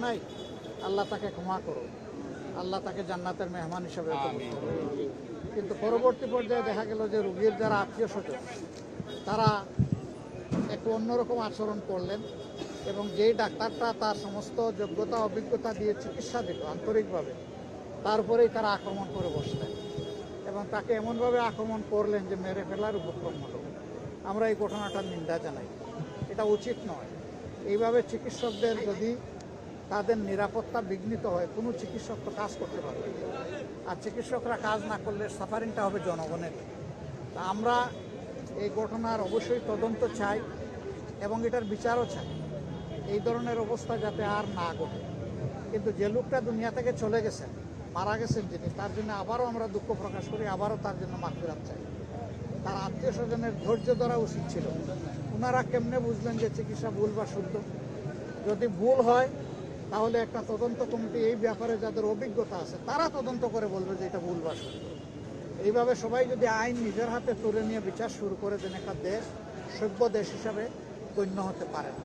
নাই, আল্লাহ তাকে ক্ষমা করুন, আল্লাহ তাকে জান্নাতের মেহমান হিসেবে কবুল করুন। কিন্তু পরবর্তী পর্যায়ে দেখা গেল যে রোগীর যারা আত্মীয় স্বজন তারা একটু অন্যরকম আচরণ করলেন এবং যেই ডাক্তারটা তার সমস্ত যোগ্যতা অভিজ্ঞতা দিয়ে চিকিৎসা দিল আন্তরিকভাবে, তারপরেই তারা আক্রমণ করে বসলেন এবং তাকে এমনভাবে আক্রমণ করলেন যে মেরে ফেলার উপক্রম হলো। আমরা এই ঘটনাটার নিন্দা জানাই, এটা উচিত নয়। এইভাবে চিকিৎসকদের যদি তাদের নিরাপত্তা বিঘ্নিত হয়, কোনো চিকিৎসক তো কাজ করতে পারবে না। আর চিকিৎসকরা কাজ না করলে সাফারিংটা হবে জনগণের। তা আমরা এই ঘটনার অবশ্যই তদন্ত চাই এবং এটার বিচারও চাই, এই ধরনের অবস্থা যাতে আর না ঘটে। কিন্তু যে লোকটা দুনিয়া থেকে চলে গেছেন, মারা গেছেন যিনি, তার জন্য আবারও আমরা দুঃখ প্রকাশ করি, আবারও তার জন্য মাগফিরাত চাই। তার আত্মীয় স্বজনের ধৈর্য ধরা উচিত ছিল। ওনারা কেমনে বুঝলেন যে চিকিৎসা ভুল বা শুদ্ধ? যদি ভুল হয় তাহলে একটা তদন্ত কমিটি এই ব্যাপারে যাদের অভিজ্ঞতা আছে তারা তদন্ত করে বলবে যে এটা ভুল বা শুদ্ধ। এইভাবে সবাই যদি আইন নিজের হাতে তুলে নিয়ে বিচার শুরু করে দেন, একটা দেশ সভ্য দেশ হিসাবে গণ্য হতে পারে না।